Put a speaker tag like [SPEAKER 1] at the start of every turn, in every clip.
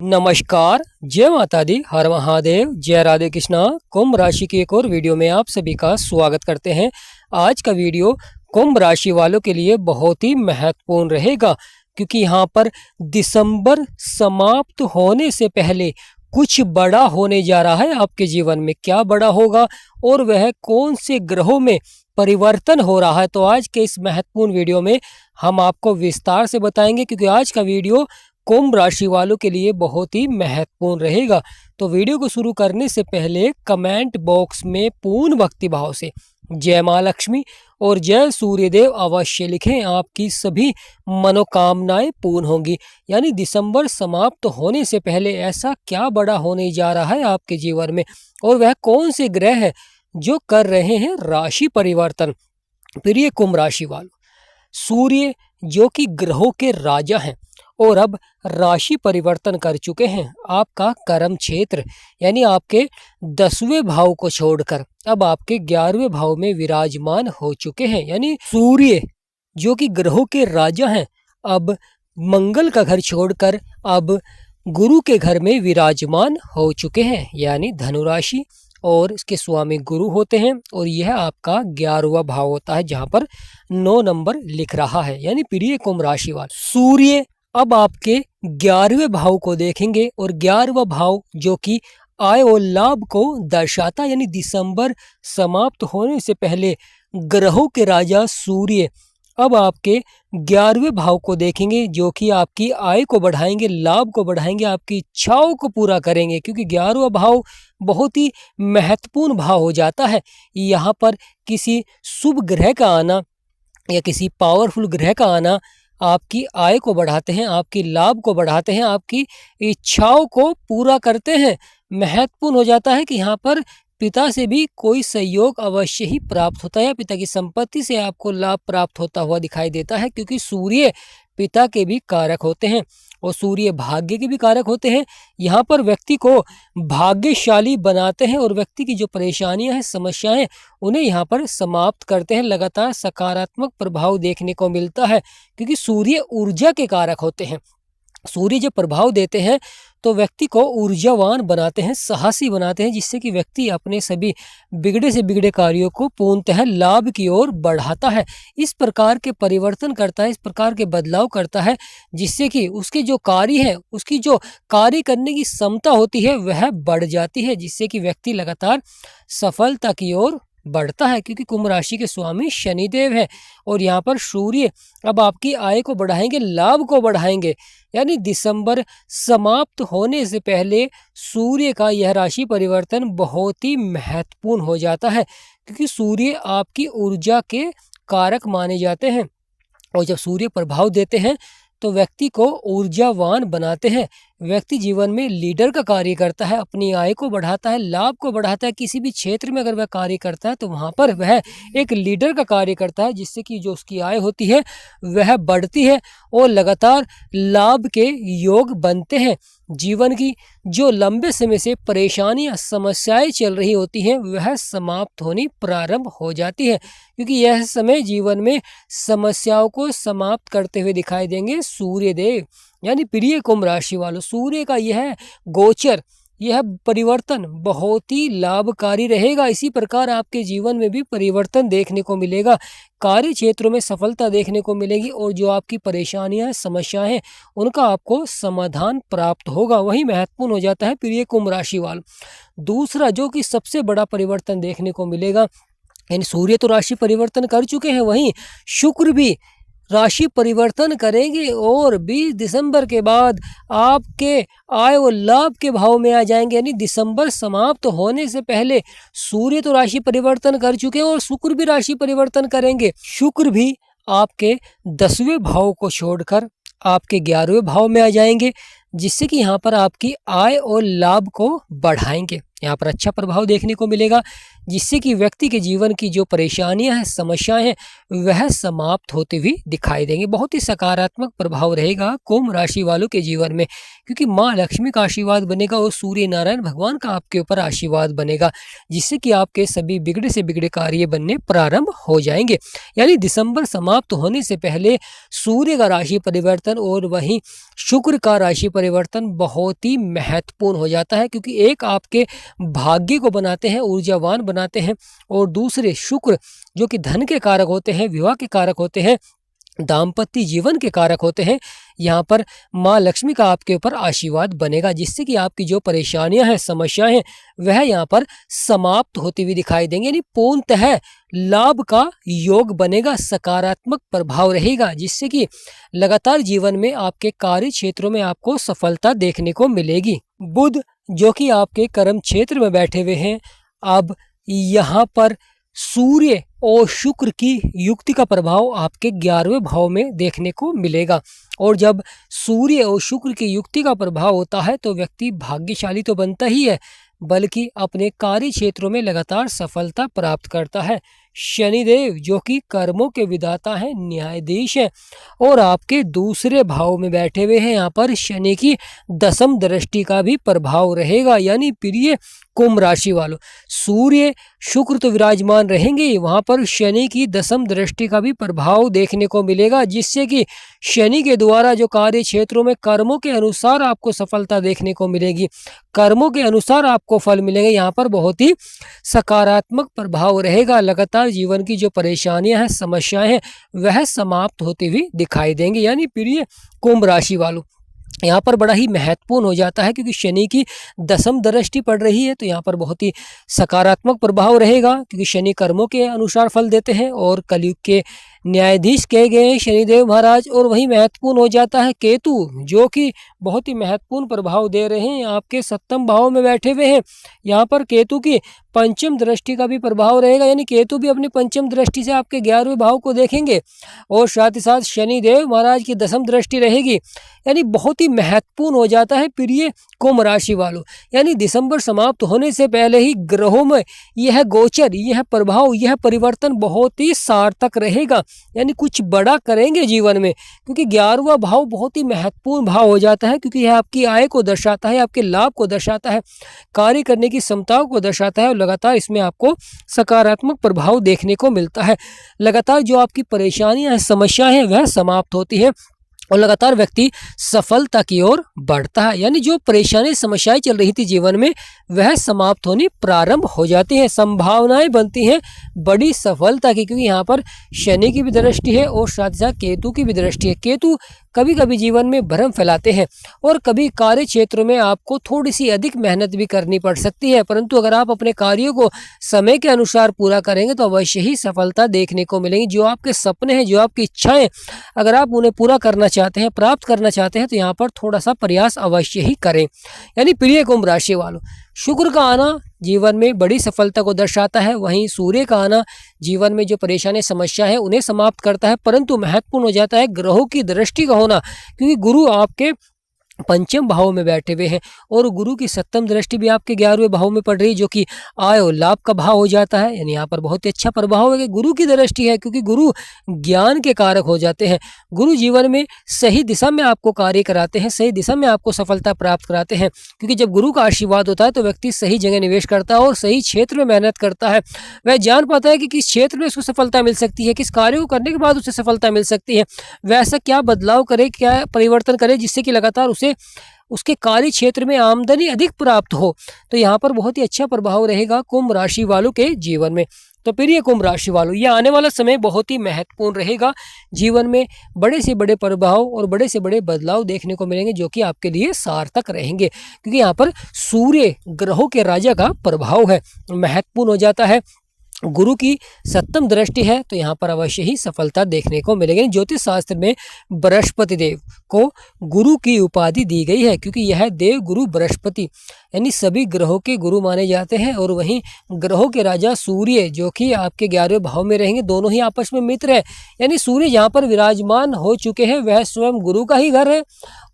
[SPEAKER 1] नमस्कार, जय माता दी, हर महादेव, जय राधे कृष्णा। कुंभ राशि की एक और वीडियो में आप सभी का स्वागत करते हैं। आज का वीडियो कुंभ राशि वालों के लिए बहुत ही महत्वपूर्ण रहेगा, क्योंकि यहाँ पर दिसंबर समाप्त होने से पहले कुछ बड़ा होने जा रहा है आपके जीवन में। क्या बड़ा होगा और वह कौन से ग्रहों में परिवर्तन हो रहा है, तो आज के इस महत्वपूर्ण वीडियो में हम आपको विस्तार से बताएंगे, क्योंकि आज का वीडियो कुंभ राशि वालों के लिए बहुत ही महत्वपूर्ण रहेगा। तो वीडियो को शुरू करने से पहले कमेंट बॉक्स में पूर्ण भक्ति भाव से जय माँ लक्ष्मी और जय सूर्यदेव अवश्य लिखें। आपकी सभी मनोकामनाएं पूर्ण होंगी। यानी दिसंबर समाप्त होने से पहले ऐसा क्या बड़ा होने जा रहा है आपके जीवन में, और वह कौन से ग्रह है जो कर रहे हैं राशि परिवर्तन। प्रिय कुंभ राशि वालों, सूर्य जो कि ग्रहों के राजा हैं और अब राशि परिवर्तन कर चुके हैं। आपका कर्म क्षेत्र यानी आपके 10वें भाव को छोड़कर अब आपके 11वें भाव में विराजमान हो चुके हैं। यानी सूर्य जो कि ग्रहों के राजा हैं अब मंगल का घर छोड़कर अब गुरु के घर में विराजमान हो चुके हैं। यानी धनु राशि, और इसके स्वामी गुरु होते हैं, और यह आपका 11वां भाव होता है जहां पर 9 नंबर लिख रहा है। यानी प्रिय कुंभ राशि वाले, सूर्य अब आपके 11वें भाव को देखेंगे, और 11वां भाव जो कि आय और लाभ को दर्शाता, यानी दिसंबर समाप्त होने से पहले ग्रहों के राजा सूर्य अब आपके 11वें भाव को देखेंगे, जो कि आपकी आय को बढ़ाएंगे, लाभ को बढ़ाएंगे, आपकी इच्छाओं को पूरा करेंगे। क्योंकि 11वां भाव बहुत ही महत्वपूर्ण भाव हो जाता है। यहाँ पर किसी शुभ ग्रह का आना या किसी पावरफुल ग्रह का आना आपकी आय को बढ़ाते हैं, आपकी लाभ को बढ़ाते हैं, आपकी इच्छाओं को पूरा करते हैं। महत्वपूर्ण हो जाता है कि यहाँ पर पिता से भी कोई सहयोग अवश्य ही प्राप्त होता है, पिता की संपत्ति से आपको लाभ प्राप्त होता हुआ दिखाई देता है, क्योंकि सूर्य पिता के भी कारक होते हैं और सूर्य भाग्य के भी कारक होते हैं। यहाँ पर व्यक्ति को भाग्यशाली बनाते हैं और व्यक्ति की जो परेशानियां हैं, समस्याएं, उन्हें यहाँ पर समाप्त करते हैं। लगातार सकारात्मक प्रभाव देखने को मिलता है, क्योंकि सूर्य ऊर्जा के कारक होते हैं। सूर्य जब प्रभाव देते हैं तो व्यक्ति को ऊर्जावान बनाते हैं, साहसी बनाते हैं, जिससे कि व्यक्ति अपने सभी बिगड़े से बिगड़े कार्यों को पूर्णतः लाभ की ओर बढ़ाता है। इस प्रकार के परिवर्तन करता है, इस प्रकार के बदलाव करता है, जिससे कि उसके जो कार्य है, उसकी जो कार्य करने की क्षमता होती है वह बढ़ जाती है, जिससे कि व्यक्ति लगातार सफलता की ओर बढ़ता है। क्योंकि कुंभ राशि के स्वामी शनिदेव है, और यहाँ पर सूर्य अब आपकी आय को बढ़ाएंगे, लाभ को बढ़ाएंगे। यानी दिसंबर समाप्त होने से पहले सूर्य का यह राशि परिवर्तन बहुत ही महत्वपूर्ण हो जाता है, क्योंकि सूर्य आपकी ऊर्जा के कारक माने जाते हैं, और जब सूर्य प्रभाव देते हैं तो व्यक्ति को ऊर्जावान बनाते हैं। व्यक्ति जीवन में लीडर का कार्य करता है, अपनी आय को बढ़ाता है, लाभ को बढ़ाता है। किसी भी क्षेत्र में अगर वह कार्य करता है तो वहाँ पर वह एक लीडर का कार्य करता है, जिससे कि जो उसकी आय होती है वह बढ़ती है और लगातार लाभ के योग बनते हैं। जीवन की जो लंबे समय से परेशानियां, समस्याएं चल रही होती हैं वह समाप्त होनी प्रारंभ हो जाती है, क्योंकि यह समय जीवन में समस्याओं को समाप्त करते हुए दिखाई देंगे सूर्यदेव। यानी प्रिय कुंभ राशि वालों, सूर्य का यह गोचर, यह परिवर्तन बहुत ही लाभकारी रहेगा। इसी प्रकार आपके जीवन में भी परिवर्तन देखने को मिलेगा, कार्य क्षेत्रों में सफलता देखने को मिलेगी, और जो आपकी परेशानियां, समस्याएं हैं, उनका आपको समाधान प्राप्त होगा। वही महत्वपूर्ण हो जाता है प्रिय कुंभ राशि वालों। दूसरा जो कि सबसे बड़ा परिवर्तन देखने को मिलेगा, यानी सूर्य तो राशि परिवर्तन कर चुके हैं, वहीं शुक्र भी राशि परिवर्तन करेंगे, और 20 दिसंबर के बाद आपके आय और लाभ के भाव में आ जाएंगे। यानी दिसंबर समाप्त होने से पहले सूर्य तो राशि परिवर्तन कर चुके हैं और शुक्र भी राशि परिवर्तन करेंगे। शुक्र भी आपके 10वें भाव को छोड़कर आपके 11वें भाव में आ जाएंगे, जिससे कि यहाँ पर आपकी आय और लाभ को बढ़ाएंगे। यहाँ पर अच्छा प्रभाव देखने को मिलेगा, जिससे कि व्यक्ति के जीवन की जो परेशानियां हैं, समस्याएं हैं, वह समाप्त होते हुए दिखाई देंगे। बहुत ही सकारात्मक प्रभाव रहेगा कुंभ राशि वालों के जीवन में, क्योंकि माँ लक्ष्मी का आशीर्वाद बनेगा और सूर्य नारायण भगवान का आपके ऊपर आशीर्वाद बनेगा, जिससे कि आपके सभी बिगड़े से बिगड़े कार्य बनने प्रारंभ हो जाएंगे। यानी दिसंबर समाप्त होने से पहले सूर्य का राशि परिवर्तन और वहीं शुक्र का राशि परिवर्तन बहुत ही महत्वपूर्ण हो जाता है, क्योंकि एक आपके भाग्य को बनाते हैं, ऊर्जावान बनाते हैं, और दूसरे शुक्र जो कि धन के कारक होते हैं, विवाह के कारक होते हैं, दाम्पत्य जीवन के कारक होते हैं। यहाँ पर माँ लक्ष्मी का आपके ऊपर आशीर्वाद बनेगा, जिससे कि आपकी जो परेशानियां हैं, समस्याएं हैं, वह यहाँ पर समाप्त होती हुई दिखाई देंगे। यानी पूर्णतः लाभ का योग बनेगा, सकारात्मक प्रभाव रहेगा, जिससे कि लगातार जीवन में आपके कार्य क्षेत्रों में आपको सफलता देखने को मिलेगी। बुध जो कि आपके कर्म क्षेत्र में बैठे हुए हैं, अब यहाँ पर सूर्य और शुक्र की युक्ति का प्रभाव आपके 11वें भाव में देखने को मिलेगा। और जब सूर्य और शुक्र की युक्ति का प्रभाव होता है तो व्यक्ति भाग्यशाली तो बनता ही है, बल्कि अपने कार्य क्षेत्रों में लगातार सफलता प्राप्त करता है। शनिदेव जो कि कर्मों के विधाता हैं, न्यायाधीश हैं, और आपके दूसरे भाव में बैठे हुए हैं। यहाँ पर शनि की दसम दृष्टि का भी प्रभाव रहेगा। यानी प्रिय कुंभ राशि वालों, सूर्य शुक्र तो विराजमान रहेंगे, वहां पर शनि की दसम दृष्टि का भी प्रभाव देखने को मिलेगा, जिससे कि शनि के द्वारा जो कार्य क्षेत्रों में कर्मों के अनुसार आपको सफलता देखने को मिलेगी, कर्मों के अनुसार आपको फल मिलेंगे। यहाँ पर बहुत ही सकारात्मक प्रभाव रहेगा। लगातार जीवन की जो परेशानियां हैं, समस्याएं हैं, वह समाप्त होती हुई दिखाई देंगी। यानी प्रिय कुंभ राशि वालों, यहाँ पर बड़ा ही महत्वपूर्ण हो जाता है, क्योंकि शनि की दसम दृष्टि पड़ रही है, तो यहाँ पर बहुत ही सकारात्मक प्रभाव रहेगा, क्योंकि शनि कर्मों के अनुसार फल देते हैं और कलयुग के न्यायाधीश कहे गए शनिदेव महाराज। और वही महत्वपूर्ण हो जाता है केतु, जो कि बहुत ही महत्वपूर्ण प्रभाव दे रहे हैं, आपके सप्तम भाव में बैठे हुए हैं। यहाँ पर केतु की पंचम दृष्टि का भी प्रभाव रहेगा, यानी केतु भी अपनी पंचम दृष्टि से आपके 11वें भाव को देखेंगे, और साथ ही साथ शनिदेव महाराज की दसम दृष्टि रहेगी। यानी बहुत ही महत्वपूर्ण हो जाता है प्रिय कुंभ राशि वालों। यानी दिसंबर समाप्त होने से पहले ही ग्रहों में यह गोचर, यह प्रभाव, यह परिवर्तन बहुत ही सार्थक रहेगा। यानी कुछ बड़ा करेंगे जीवन में, क्योंकि 11वां भाव बहुत ही महत्वपूर्ण भाव हो जाता है, क्योंकि यह आपकी आय को दर्शाता है, आपके लाभ को दर्शाता है, कार्य करने की क्षमताओं को दर्शाता है, और लगातार इसमें आपको सकारात्मक प्रभाव देखने को मिलता है। लगातार जो आपकी परेशानियां हैं, समस्याएं हैं, वह समाप्त होती है, और लगातार व्यक्ति सफलता की ओर बढ़ता है। यानी जो परेशानी समस्याएं चल रही थी जीवन में, वह समाप्त होनी प्रारंभ हो जाती हैं, संभावनाएं बनती हैं बड़ी सफलता की, क्योंकि यहाँ पर शनि की भी दृष्टि है और साथ ही साथ केतु की भी दृष्टि है। केतु कभी कभी जीवन में भ्रम फैलाते हैं, और कभी कार्य क्षेत्रों में आपको थोड़ी सी अधिक मेहनत भी करनी पड़ सकती है, परंतु अगर आप अपने कार्यों को समय के अनुसार पूरा करेंगे तो अवश्य ही सफलता देखने को मिलेगी। जो आपके सपने हैं, जो आपकी इच्छाएं, अगर आप उन्हें पूरा करना चाहते हैं, प्राप्त करना चाहते हैं, तो यहाँ पर थोड़ा सा प्रयास अवश्य ही करें। यानी प्रिय कुंभ राशि वालों, शुक्र का आना जीवन में बड़ी सफलता को दर्शाता है, वहीं सूर्य का आना जीवन में जो परेशानी समस्या है उन्हें समाप्त करता है, परंतु महत्वपूर्ण हो जाता है ग्रहों की दृष्टि का होना, क्योंकि गुरु आपके पंचम भाव में बैठे हुए हैं, और गुरु की सप्तम दृष्टि भी आपके 11वें भाव में पड़ रही है, जो कि आय और लाभ का भाव हो जाता है। यानी यहाँ पर बहुत ही अच्छा प्रभाव है कि गुरु की दृष्टि है, क्योंकि गुरु ज्ञान के कारक हो जाते हैं। गुरु जीवन में सही दिशा में आपको कार्य कराते हैं, सही दिशा में आपको सफलता प्राप्त कराते हैं, क्योंकि जब गुरु का आशीर्वाद होता है तो व्यक्ति सही जगह निवेश करता है और सही क्षेत्र में मेहनत करता है। वह जान पाता है कि किस क्षेत्र में उसको सफलता मिल सकती है, किस कार्य को करने के बाद उसे सफलता मिल सकती है, वैसा क्या बदलाव करे, क्या परिवर्तन करे, जिससे कि लगातार उसे उसके कार्य क्षेत्र में आमदनी अधिक प्राप्त हो। तो यहाँ पर बहुत ही अच्छा प्रभाव रहेगा कुंभ राशि वालों के जीवन में। तो प्रिय कुंभ राशि वालों, यह आने वाला समय बहुत ही महत्वपूर्ण रहेगा। जीवन में बड़े से बड़े प्रभाव और बड़े से बड़े बदलाव देखने को मिलेंगे, जो कि आपके लिए सार्थक रहेंगे, क्योंकि यहाँ पर सूर्य ग्रहों के राजा का प्रभाव है, महत्वपूर्ण हो जाता है। गुरु की सप्तम दृष्टि है तो यहाँ पर अवश्य ही सफलता देखने को मिलेगी। ज्योतिष शास्त्र में बृहस्पति देव को गुरु की उपाधि दी गई है, क्योंकि यह देव गुरु बृहस्पति यानी सभी ग्रहों के गुरु माने जाते हैं। और वहीं ग्रहों के राजा सूर्य जो कि आपके 11वें भाव में रहेंगे, दोनों ही आपस में मित्र है। यानी सूर्य जहाँ पर विराजमान हो चुके हैं वह स्वयं गुरु का ही घर है,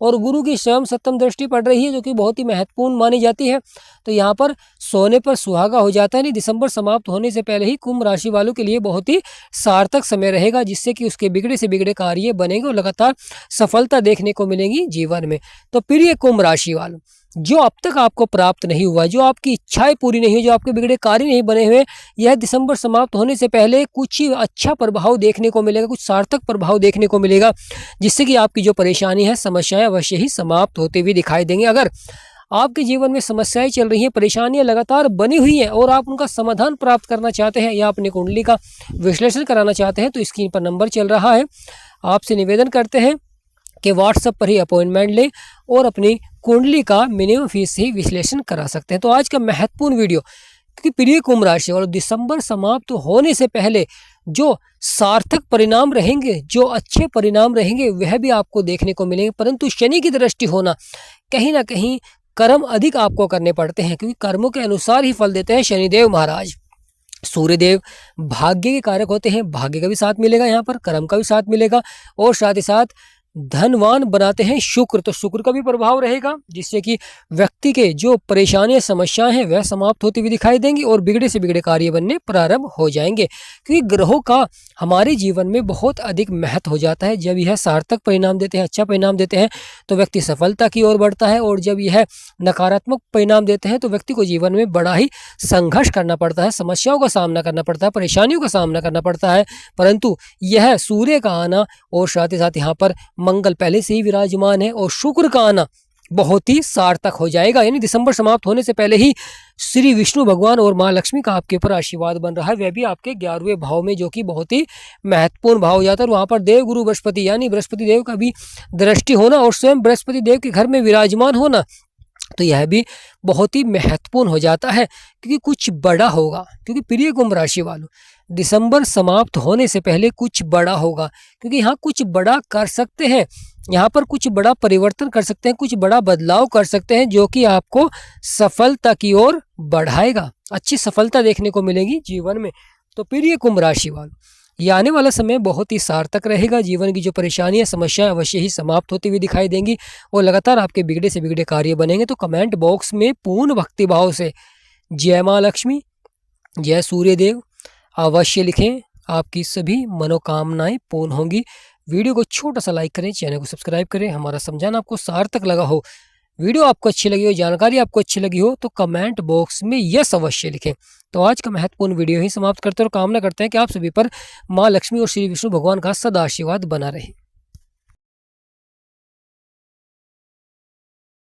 [SPEAKER 1] और गुरु की स्वयं सप्तम दृष्टि पड़ रही है जो कि बहुत ही महत्वपूर्ण मानी जाती है। तो यहाँ पर सोने पर सुहागा हो जाता है। नहीं, दिसंबर समाप्त होने से पहले ही कुंभ राशि वालों के लिए बहुत ही सार्थक समय रहेगा, जिससे कि उसके बिगड़े से बिगड़े कार्य बनेंगे और लगातार सफलता देखने को मिलेगी जीवन में। तो प्रिय कुंभ राशि वालों, जो अब तक आपको प्राप्त नहीं हुआ, जो आपकी इच्छाएं पूरी नहीं हुई, जो आपके बिगड़े कार्य नहीं बने हुए, यह दिसंबर समाप्त होने से पहले कुछ ही अच्छा प्रभाव देखने को मिलेगा, कुछ सार्थक प्रभाव देखने को मिलेगा, जिससे कि आपकी जो परेशानी है, समस्याएं अवश्य ही समाप्त होते हुए दिखाई देंगे। अगर आपके जीवन में समस्याएं चल रही हैं, परेशानियां लगातार बनी हुई हैं और आप उनका समाधान प्राप्त करना चाहते हैं या अपनी कुंडली का विश्लेषण कराना चाहते हैं, तो स्क्रीन पर नंबर चल रहा है। आपसे निवेदन करते हैं कि व्हाट्सएप पर ही अपॉइंटमेंट लें और अपनी कुंडली का मिनिमम फीस ही विश्लेषण करा सकते हैं। तो आज का महत्वपूर्ण वीडियो, क्योंकि प्रिय कुंभ राशि और दिसंबर समाप्त होने से पहले जो सार्थक परिणाम रहेंगे, जो अच्छे परिणाम रहेंगे, वह भी आपको देखने को मिलेंगे। परंतु शनि की दृष्टि होना, कहीं ना कहीं कर्म अधिक आपको करने पड़ते हैं, क्योंकि कर्मों के अनुसार ही फल देते हैं शनिदेव महाराज। सूर्यदेव भाग्य के कारक होते हैं, भाग्य का भी साथ मिलेगा, यहाँ पर कर्म का भी साथ मिलेगा, और साथ ही साथ धनवान बनाते हैं शुक्र, तो शुक्र का भी प्रभाव रहेगा, जिससे कि व्यक्ति के जो परेशानियां समस्याएं हैं वह समाप्त होती हुई दिखाई देंगी और बिगड़े से बिगड़े कार्य बनने प्रारंभ हो जाएंगे। क्योंकि ग्रहों का हमारे जीवन में बहुत अधिक महत्व हो जाता है। जब यह सार्थक परिणाम देते हैं, अच्छा परिणाम देते हैं, तो व्यक्ति सफलता की ओर बढ़ता है, और जब यह नकारात्मक परिणाम देते हैं तो व्यक्ति को जीवन में बड़ा ही संघर्ष करना पड़ता है, समस्याओं का सामना करना पड़ता है, परेशानियों का सामना करना पड़ता है। परंतु यह सूर्य का आना और साथ ही साथ यहाँ पर मंगल पहले से ही विराजमान है और शुक्र का आना बहुत ही सार्थक हो जाएगा। यानी दिसंबर समाप्त होने से पहले ही श्री विष्णु भगवान और माँ लक्ष्मी का आपके ऊपर आशीर्वाद बन रहा है, वह भी आपके 11वें भाव में, जो कि बहुत ही महत्वपूर्ण भाव हो जाता है। और वहाँ पर देव गुरु बृहस्पति यानी बृहस्पति देव का भी दृष्टि होना और स्वयं बृहस्पति देव के घर में विराजमान होना, तो यह भी बहुत ही महत्वपूर्ण हो जाता है, क्योंकि कुछ बड़ा होगा। क्योंकि प्रिय कुंभ राशि वालों, दिसंबर समाप्त होने से पहले कुछ बड़ा होगा, क्योंकि यहाँ कुछ बड़ा कर सकते हैं, यहाँ पर कुछ बड़ा परिवर्तन कर सकते हैं, कुछ बड़ा बदलाव कर सकते हैं, जो कि आपको सफलता की ओर बढ़ाएगा, अच्छी सफलता देखने को मिलेगी जीवन में। तो प्रिय कुंभ राशि वालों, ये आने वाला समय बहुत ही सार्थक रहेगा। जीवन की जो परेशानियां समस्याएं अवश्य ही समाप्त होती हुई दिखाई देंगी और लगातार आपके बिगड़े से बिगड़े कार्य बनेंगे। तो कमेंट बॉक्स में पूर्ण भक्ति भाव से जय माँ लक्ष्मी, जय सूर्यदेव अवश्य लिखें, आपकी सभी मनोकामनाएं पूर्ण होंगी। वीडियो को छोटा सा लाइक करें, चैनल को सब्सक्राइब करें। हमारा समझाना आपको सार्थक लगा हो, वीडियो आपको अच्छी लगी हो, जानकारी आपको अच्छी लगी हो, तो कमेंट बॉक्स में यस अवश्य लिखें। तो आज का महत्वपूर्ण वीडियो ही समाप्त करते हैं और कामना करते हैं कि आप सभी पर माँ लक्ष्मी और श्री विष्णु भगवान का सदा आशीर्वाद बना रहे।